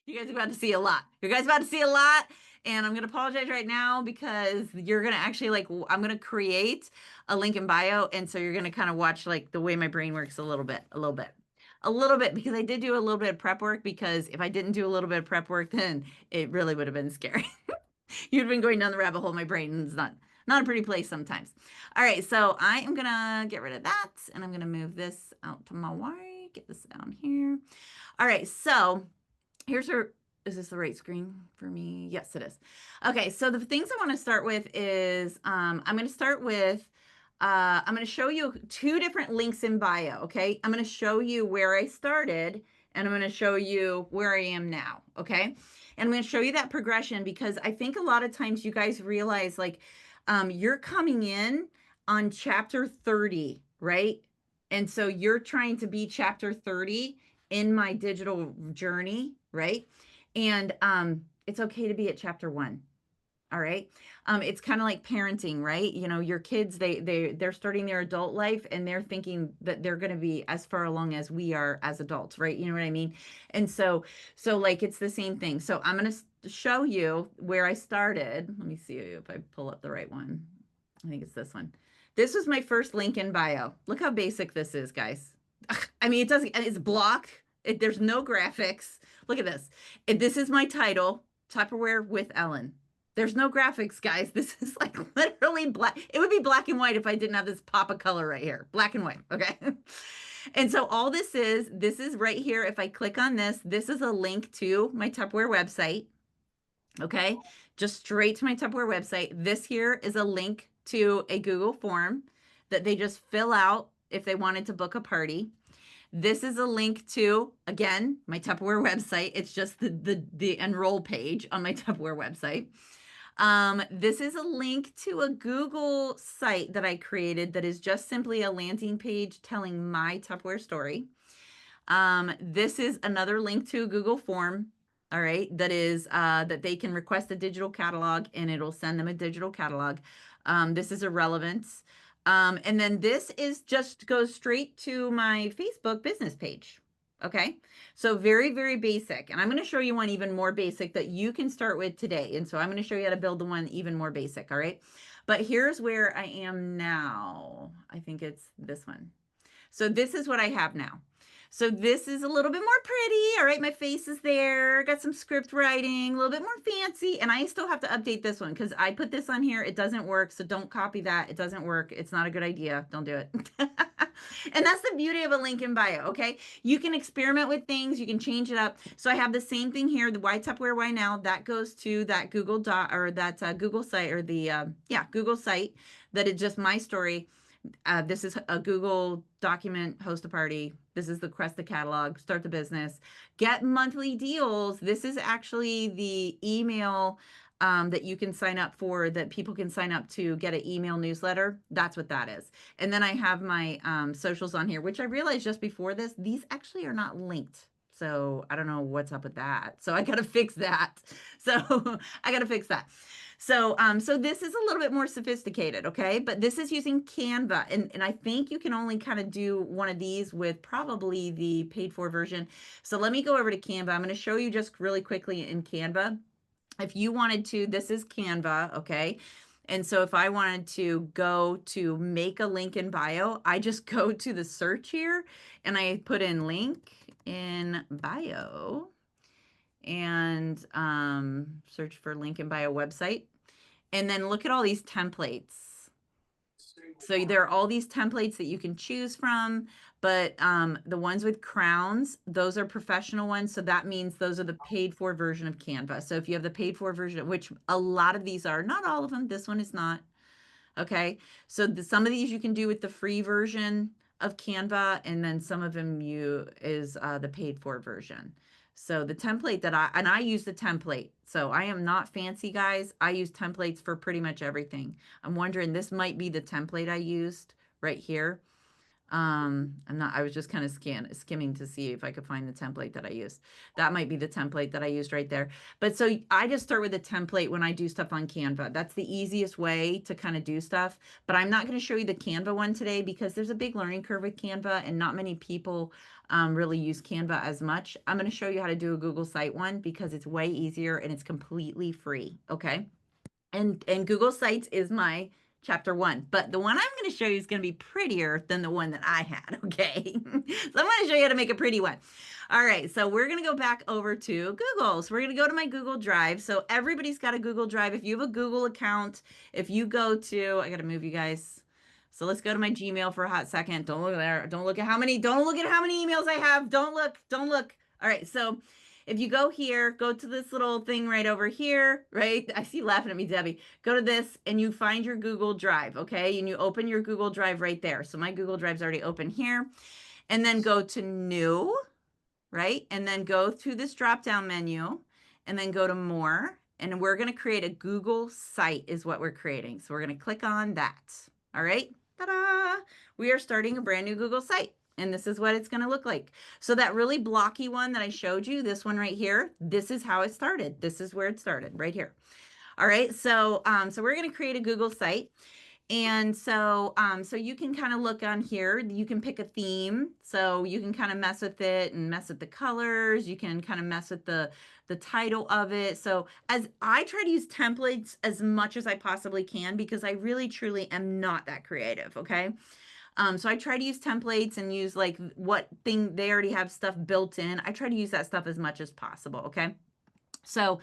You guys are about to see a lot. You guys about to see a lot. And I'm going to apologize right now because you're going to actually I'm going to create a link in bio. And so you're going to kind of watch like the way my brain works a little bit, because I did do a little bit of prep work, because if I didn't do a little bit of prep work, then it really would have been scary. You'd been going down the rabbit hole. My brain is not a pretty place sometimes. All right. So I am going to get rid of that, and I'm going to move this out to my right, get this down here. All right. So here's her. Is this the right screen for me? Yes, it is. Okay, so the things I want to start with is I'm going to start with I'm going to show you two different links in bio. Okay, I'm going to show you where I started, and I'm going to show you where I am now. Okay, and I'm going to show you that progression, because I think a lot of times you guys realize like you're coming in on chapter 30, right? And so you're trying to be chapter 30 in my digital journey, right? And it's okay to be at chapter 1. All right. It's kind of like parenting, right? You know, your kids, they're starting their adult life, and they're thinking that they're going to be as far along as we are as adults, right? You know what I mean? And so like it's the same thing. So I'm going to show you where I started. Let me see if I pull up the right one. I think it's this one. This was my first link in bio. Look how basic this is, guys. I mean, it doesn't, it's block. There's no graphics. Look at this. This is my title, Tupperware with Ellen. There's no graphics, guys. This is like literally black. It would be black and white if I didn't have this pop of color right here. Black and white, okay? And so all this is right here. If I click on this is a link to my Tupperware website, okay? Just straight to my Tupperware website. This here is a link to a Google form that they just fill out if they wanted to book a party. This is a link to, again, my Tupperware website. It's just the enroll page on my Tupperware website. This is a link to a Google site that I created that is just simply a landing page telling my Tupperware story. This is another link to a Google form, all right, that is that they can request a digital catalog, and it'll send them a digital catalog. This is irrelevance. And then this is just goes straight to my Facebook business page. Okay, so very, very basic. And I'm going to show you one even more basic that you can start with today. And so I'm going to show you how to build the one even more basic. All right, but here's where I am now. I think it's this one. So this is what I have now. So this is a little bit more pretty. All right, my face is there. Got some script writing, a little bit more fancy. And I still have to update this one because I put this on here. It doesn't work. So don't copy that. It doesn't work. It's not a good idea. Don't do it. And that's the beauty of a link in bio, okay? You can experiment with things. You can change it up. So I have the same thing here, the Why Tupperware, Why Now. That goes to that Google Google site, or the, Google site that is just my story. This is a Google document, host a party. This is the request the catalog, start the business, get monthly deals. This is actually the email that you can sign up for, that people can sign up to get an email newsletter. That's what that is. And then I have my socials on here, which I realized just before this, these actually are not linked. So I don't know what's up with that. So I got to fix that. So I got to fix that. So this is a little bit more sophisticated, okay? But this is using Canva, and I think you can only kind of do one of these with probably the paid for version. So let me go over to Canva. I'm going to show you just really quickly in Canva. If you wanted to, this is Canva, okay? And so if I wanted to go to make a link in bio, I just go to the search here and I put in link in bio and search for link in bio website. And then look at all these templates. So there are all these templates that you can choose from, but the ones with crowns, those are professional ones. So that means those are the paid for version of Canva. So if you have the paid for version, which a lot of these are, not all of them, this one is not. Okay, so some of these you can do with the free version of Canva, and then some of them is the paid for version. So the template that I use the template. So I am not fancy, guys. I use templates for pretty much everything. I'm wondering, this might be the template I used right here. I was just kind of skimming to see if I could find the template that I used. That might be the template that I used right there. But so I just start with a template when I do stuff on Canva. That's the easiest way to kind of do stuff. But I'm not going to show you the Canva one today because there's a big learning curve with Canva, and not many people really use Canva as much. I'm going to show you how to do a Google site one because it's way easier and it's completely free. Okay. And Google Sites is my chapter 1, but the one I'm going to show you is going to be prettier than the one that I had. Okay. So I'm going to show you how to make a pretty one. All right. So we're going to go back over to Google. So we're going to go to my Google Drive. So everybody's got a Google Drive. If you have a Google account, if you go to, I got to move you guys. So let's go to my Gmail for a hot second. Don't look there. Don't look at how many emails I have. Don't look. All right. So if you go here, go to this little thing right over here, right? I see you laughing at me, Debbie. Go to this and you find your Google Drive, okay? And you open your Google Drive right there. So my Google Drive's already open here. And then go to New, right? And then go to this drop-down menu and then go to More. And we're going to create a Google site is what we're creating. So we're going to click on that. All right? Ta-da! We are starting a brand new Google site. And this is what it's going to look like. So that really blocky one that I showed you, this one right here, this is how it started. This is where it started, right here. All right, so we're going to create a Google site. And so you can kind of look on here, you can pick a theme. So you can kind of mess with it and mess with the colors. You can kind of mess with the title of it. So as I try to use templates as much as I possibly can, because I really truly am not that creative. Okay. So I try to use templates and use like what thing they already have stuff built in. I try to use that stuff as much as possible. Okay. So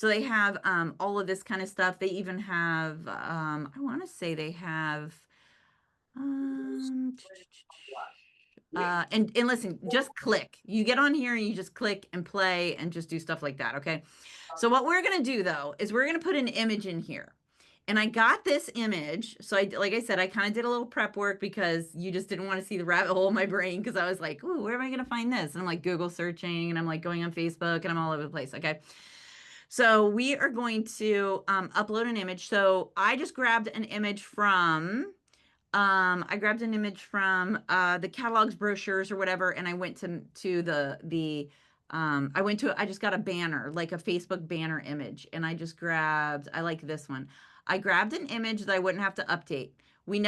they have all of this kind of stuff. They even have, I want to say they have, and listen, just click. You get on here and you just click and play and just do stuff like that. Okay. So what we're going to do though, is we're going to put an image in here. And I got this image. So like I said, I kind of did a little prep work because you just didn't want to see the rabbit hole in my brain. Cause I was like, ooh, where am I going to find this? And I'm like Google searching and I'm like going on Facebook and I'm all over the place. Okay. So we are going to upload an image. So I just grabbed an image from, the catalogs, brochures or whatever. And I went to I just got a banner, like a Facebook banner image. And I like this one. I grabbed an image that I wouldn't have to update. We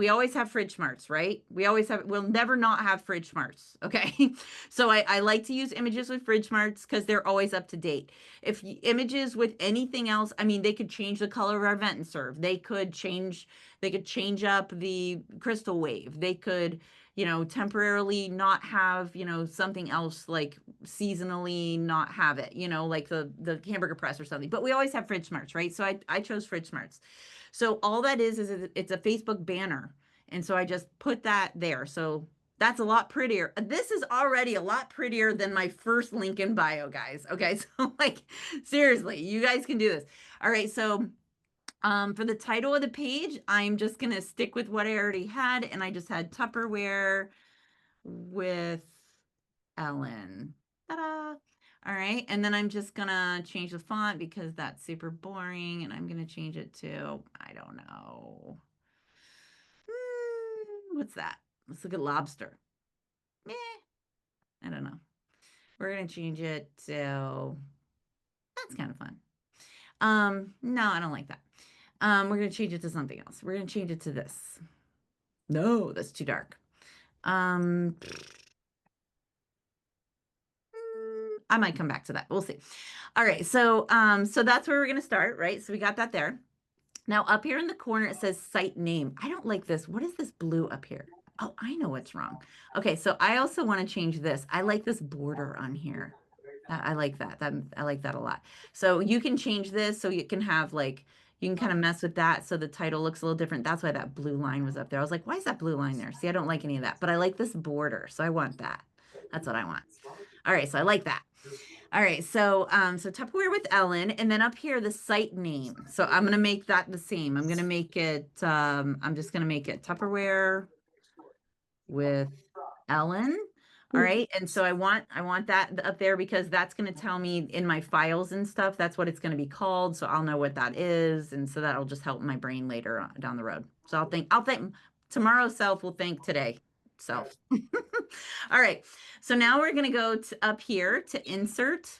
always have fridge smarts, right? We'll never not have fridge smarts. Okay. So I like to use images with fridge smarts because they're always up to date. If images with anything else, I mean, they could change the color of our vent and serve. They could change up the crystal wave. They could, temporarily not have, something else like seasonally not have it, like the hamburger press or something. But we always have fridge smarts, right? So I chose fridge smarts. So all that is it's a Facebook banner. And so I just put that there. So that's a lot prettier. This is already a lot prettier than my first link in bio, guys. Okay. So like, seriously, you guys can do this. All right. So for the title of the page, I'm just going to stick with what I already had. And I just had Tupperware with Ellen. Ta-da! All right. And then I'm just going to change the font because that's super boring. And I'm going to change it to, I don't know. What's that? Let's look at lobster. I don't know. We're going to change it to, that's kind of fun. No, I don't like that. We're going to change it to something else. We're going to change it to this. No, that's too dark. I might come back to that. We'll see. All right. So that's where we're going to start, right? So we got that there. Now up here in the corner, it says site name. I don't like this. What is this blue up here? Oh, I know what's wrong. Okay. So I also want to change this. I like this border on here. I like that. I like that a lot. So you can change this so you can have like, you can kind of mess with that so the title looks a little different. That's why that blue line was up there. I was like, why is that blue line there? See, I don't like any of that, but I like this border. So I want that. That's what I want. All right. So I like that. All right. So Tupperware with Ellen, and then up here, the site name. So I'm going to make that the same. I'm going to make it, I'm just going to make it Tupperware with Ellen. All right. And so I want that up there because that's going to tell me in my files and stuff, that's what it's going to be called. So I'll know what that is. And so that'll just help my brain later on, down the road. So I'll think tomorrow's self will thank today self. All right. So now we're going to go up here to insert.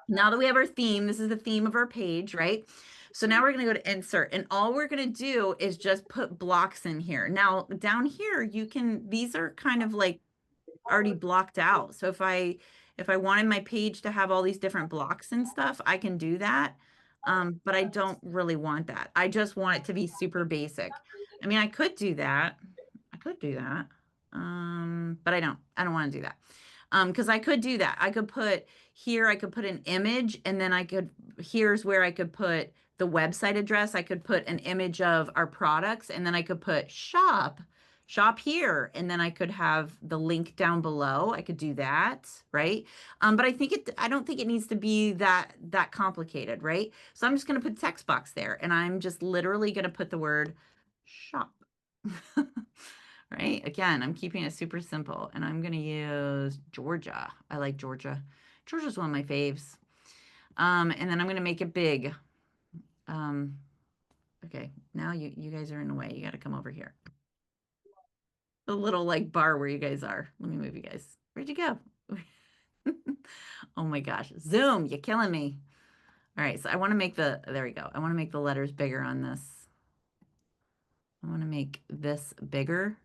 Now that we have our theme, this is the theme of our page, right? So now we're going to go to insert, and all we're going to do is just put blocks in here. Now down here, these are kind of like already blocked out. So if I wanted my page to have all these different blocks and stuff, I can do that. But I don't really want that. I just want it to be super basic. I mean, I could do that. I could do that. But I don't. I don't want to do that. Because I could do that. I could put here, I could put an image, and then I could, here's where I could put the website address. I could put an image of our products, and then I could put shop here, and then I could have the link down below. I could do that, right? But I don't think it needs to be that complicated, right? So I'm just going to put text box there, and I'm just literally going to put the word shop. Right? Again, I'm keeping it super simple, and I'm going to use Georgia. I like Georgia. Georgia's one of my faves. And then I'm going to make it big. Okay, now you guys are in the way. You got to come over here. The little like bar where you guys are. Let me move you guys. Where'd you go? Oh my gosh. Zoom, you're killing me. All right, so I want to make there we go. I want to make the letters bigger on this. I want to make this bigger,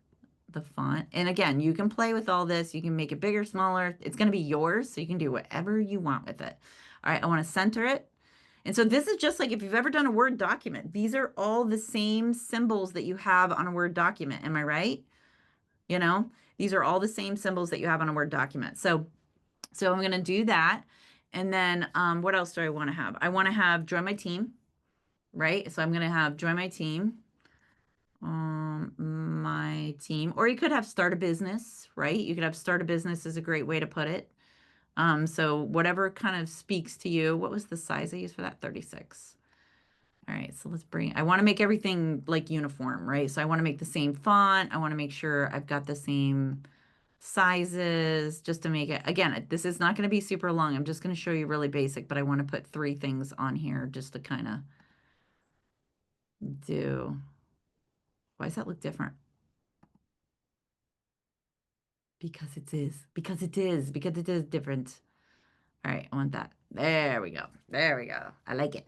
the font. And again, you can play with all this. You can make it bigger, smaller. It's going to be yours, so you can do whatever you want with it. All right, I want to center it. And so this is just like if you've ever done a Word document. These are all the same symbols that you have on a Word document. Am I right? You know, these are all the same symbols that you have on a Word document. So I'm going to do that. And then what else do I want to have? I want to have join my team, right? So I'm going to have join my team, or you could have start a business, right? You could have start a business is a great way to put it. So whatever kind of speaks to you. What was the size I used for that? 36. All right, so I want to make everything like uniform, right? So I want to make the same font. I want to make sure I've got the same sizes just to make it, again, this is not going to be super long. I'm just going to show you really basic, but I want to put 3 things on here just to kind of do. Why does that look different? Because it is different. All right, I want that. There we go. There we go. I like it.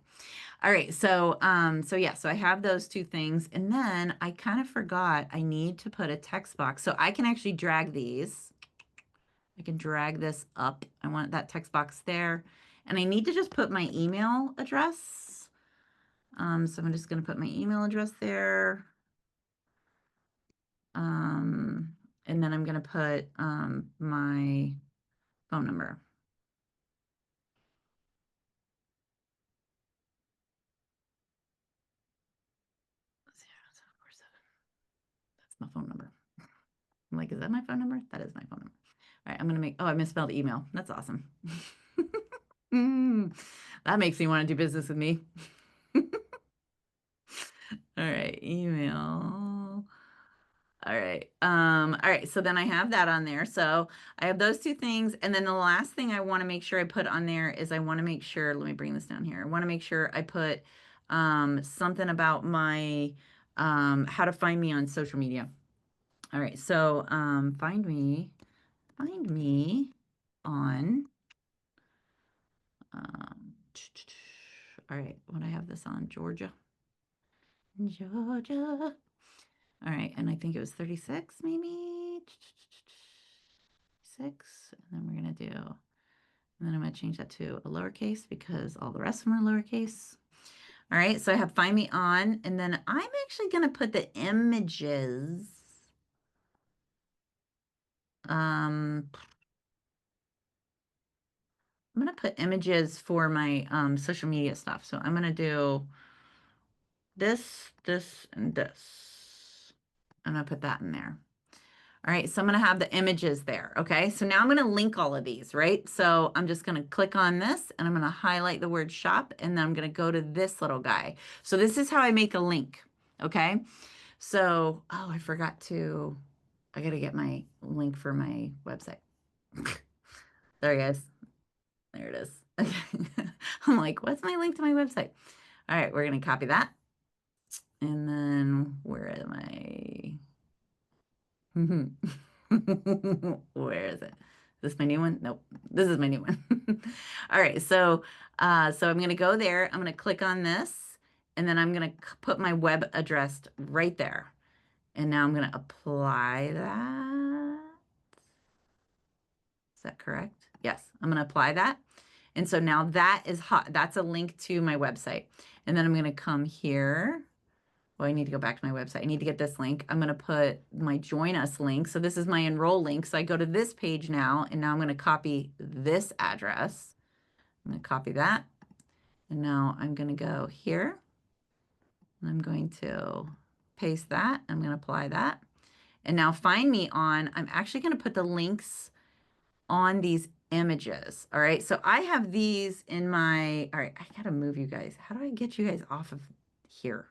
All right, so yeah, so I have those 2 things, and then I kind of forgot I need to put a text box. So I can actually drag these. I can drag this up. I want that text box there. And I need to just put my email address. So I'm just going to put my email address there. And then I'm going to put my phone number. That's my phone number. I'm like, is that my phone number? That is my phone number. All right, I'm going to make, oh, I misspelled email. That's awesome. That makes me want to do business with me. All right, email. All right. All right. So then I have that on there. So I have those 2 things. And then the last thing I want to make sure I put on there is I want to make sure, let me bring this down here. I want to make sure I put something about my how to find me on social media. All right. So find me on all right, when I have this on Georgia. All right, and I think it was 36, maybe 6, and then we're gonna do, and then I'm gonna change that to a lowercase because all the rest of them are lowercase. All right, so I have find me on, and then I'm actually gonna put the images. I'm gonna put images for my social media stuff. So I'm gonna do this, and this. I'm gonna put that in there. All right, so I'm going to have the images there. Okay, so now I'm going to link all of these, right? So I'm just going to click on this and I'm going to highlight the word shop and then I'm going to go to this little guy. So this is how I make a link. Okay, so, oh, I got to get my link for my website. There, guys. There it is. Okay. I'm like, what's my link to my website? All right, we're going to copy that. And then where am I? Where is it? Is this my new one? Nope. This is my new one. All right. So I'm going to go there. I'm going to click on this and then I'm going to put my web address right there. And now I'm going to apply that. Is that correct? Yes, I'm going to apply that. And so now that is hot. That's a link to my website. And then I'm going to come here. Well, I need to go back to my website. I need to get this link. I'm going to put my join us link. So this is my enroll link. So I go to this page now, and now I'm going to copy this address. I'm going to copy that. And now I'm going to go here. And I'm going to paste that. I'm going to apply that. And now find me on, I'm actually going to put the links on these images. All right. So I have these in my, all right, I got to move you guys. How do I get you guys off of here?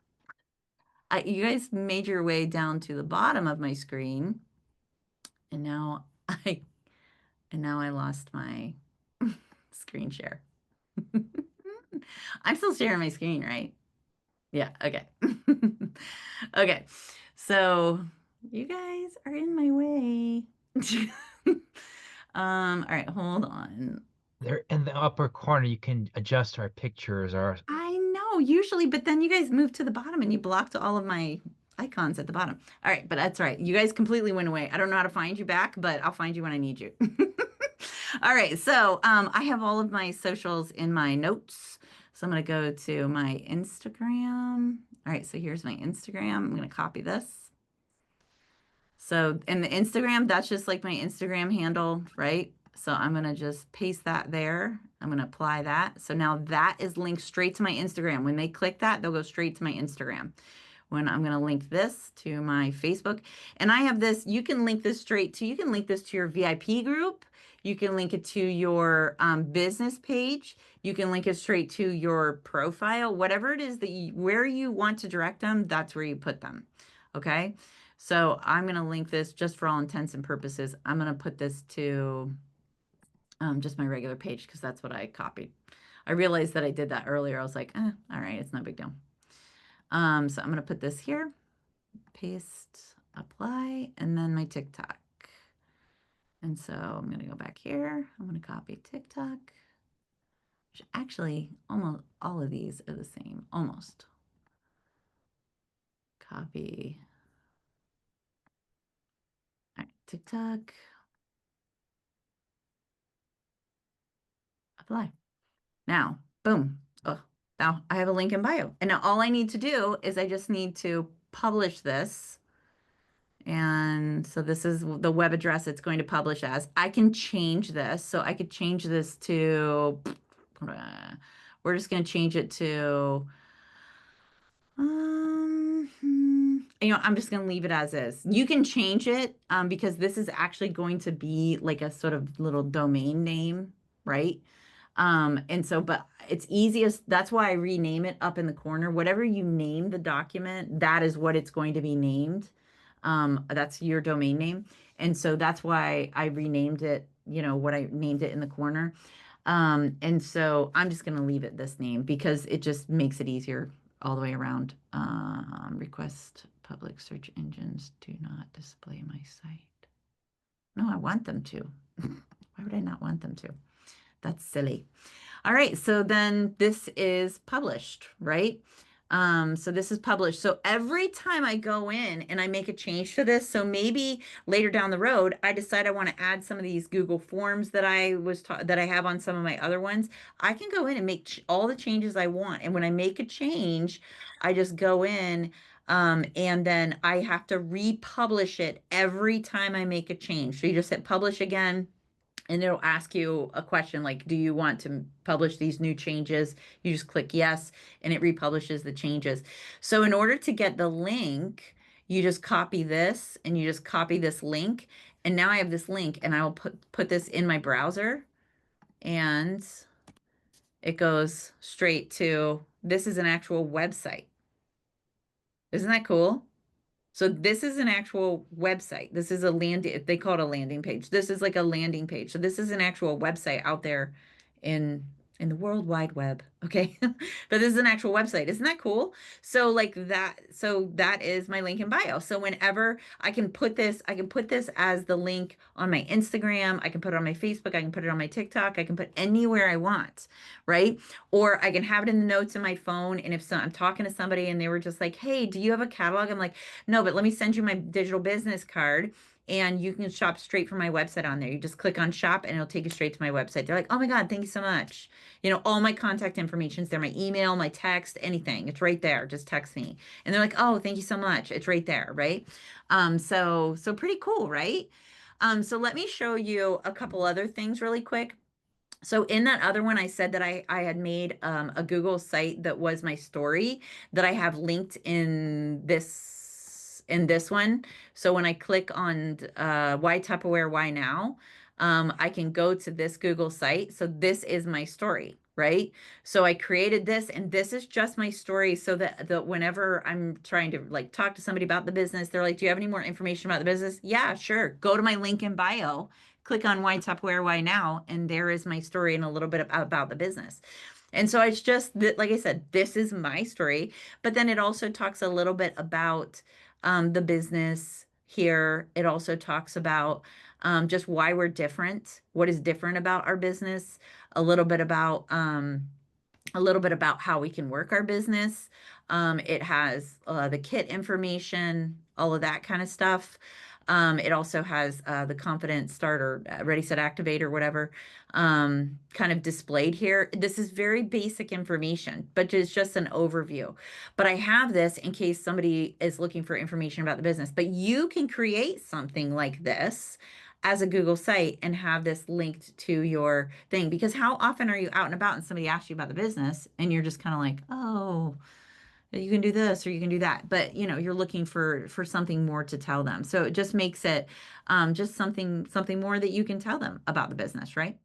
You guys made your way down to the bottom of my screen. And now I lost my screen share. I'm still sharing my screen, right? Yeah. Okay. Okay. So you guys are in my way. All right, hold on. There in the upper corner, you can adjust our pictures or I know usually, but then you guys moved to the bottom and you blocked all of my icons at the bottom. All right, but that's right. You guys completely went away. I don't know how to find you back, but I'll find you when I need you. All right, so I have all of my socials in my notes. So I'm going to go to my Instagram. All right, so here's my Instagram. I'm going to copy this. So in the Instagram, that's just like my Instagram handle, right? So I'm going to just paste that there. I'm going to apply that. So now that is linked straight to my Instagram. When they click that, they'll go straight to my Instagram. When I'm going to link this to my Facebook. And I have this, you can link this straight to, you can link this to your VIP group. You can link it to your business page. You can link it straight to your profile, whatever it is that you, where you want to direct them, that's where you put them. Okay. So I'm going to link this just for all intents and purposes. I'm going to put this to just my regular page because that's what I copied. I realized that I did that earlier. I was like, all right, it's no big deal. So I'm going to put this here, paste, apply, and then my TikTok. And so I'm going to go back here. I'm going to copy TikTok. Which actually, almost all of these are the same, almost. Copy. All right, TikTok. Apply. Now, boom. Oh, now I have a link in bio. And now all I need to do is I just need to publish this. And so this is the web address it's going to publish as. I can change this. So I could change this to, we're just going to change it to, I'm just going to leave it as is. You can change it because this is actually going to be like a sort of little domain name, right? And so, but it's easiest. That's why I rename it up in the corner. Whatever you name the document, that is what it's going to be named. That's your domain name. And so that's why I renamed it, what I named it in the corner. And so I'm just going to leave it this name because it just makes it easier all the way around. Request public search engines do not display my site. No, I want them to. Why would I not want them to? That's silly. All right, so then this is published, right? So this is published. So every time I go in and I make a change to this, so maybe later down the road, I decide I want to add some of these Google Forms that I have on some of my other ones. I can go in and make all the changes I want. And when I make a change, I just go in and then I have to republish it every time I make a change. So you just hit publish again. And it'll ask you a question like, do you want to publish these new changes? You just click yes, and it republishes the changes. So in order to get the link, you just copy this and you just copy this link. And now I have this link and I will put this in my browser and it goes straight to, this is an actual website. Isn't that cool? So this is an actual website. This is a landing, they call it a landing page. This is like a landing page. So this is an actual website out there in the World Wide Web. Okay. But this is an actual website. Isn't that cool? So like that, so that is my link in bio. So whenever I can put this as the link on my Instagram, I can put it on my Facebook, I can put it on my TikTok, I can put anywhere I want, right? Or I can have it in the notes in my phone. And if I'm talking to somebody and they were just like, hey, do you have a catalog? I'm like, no, but let me send you my digital business card. and you can shop straight from my website on there. You just click on shop and it'll take you straight to my website. They're like, oh my God, thank you so much. You know, all my contact information is there, my email, my text, anything. It's right there. Just text me. And they're like, oh, thank you so much. It's right there, right? So pretty cool, right? So let me show you a couple other things really quick. So in that other one, I said that I had made a Google site that was my story that I have linked in this one. So when I click on why Tupperware, why now, I can go to this Google site. So this is my story, right? So I created this, and this is just my story, so that whenever I'm trying to like talk to somebody about the business, they're like, "Do you have any more information about the business?" Yeah, sure. Go to my link in bio, click on why Tupperware, why now, and there is my story and a little bit about the business. And so it's just that, like I said, this is my story, but then it also talks a little bit about the business here. It also talks about just why we're different, what is different about our business, a little bit about how we can work our business. It has the kit information, all of that kind of stuff. It also has the confident starter, ready, set, activate, or whatever, kind of displayed here. This is very basic information, but it's just an overview. But I have this in case somebody is looking for information about the business. But you can create something like this as a Google site and have this linked to your thing. Because how often are you out and about and somebody asks you about the business and you're just kind of like, oh, you can do this or you can do that, but you know, you're looking for something more to tell them. So it just makes it just something more that you can tell them about the business, right?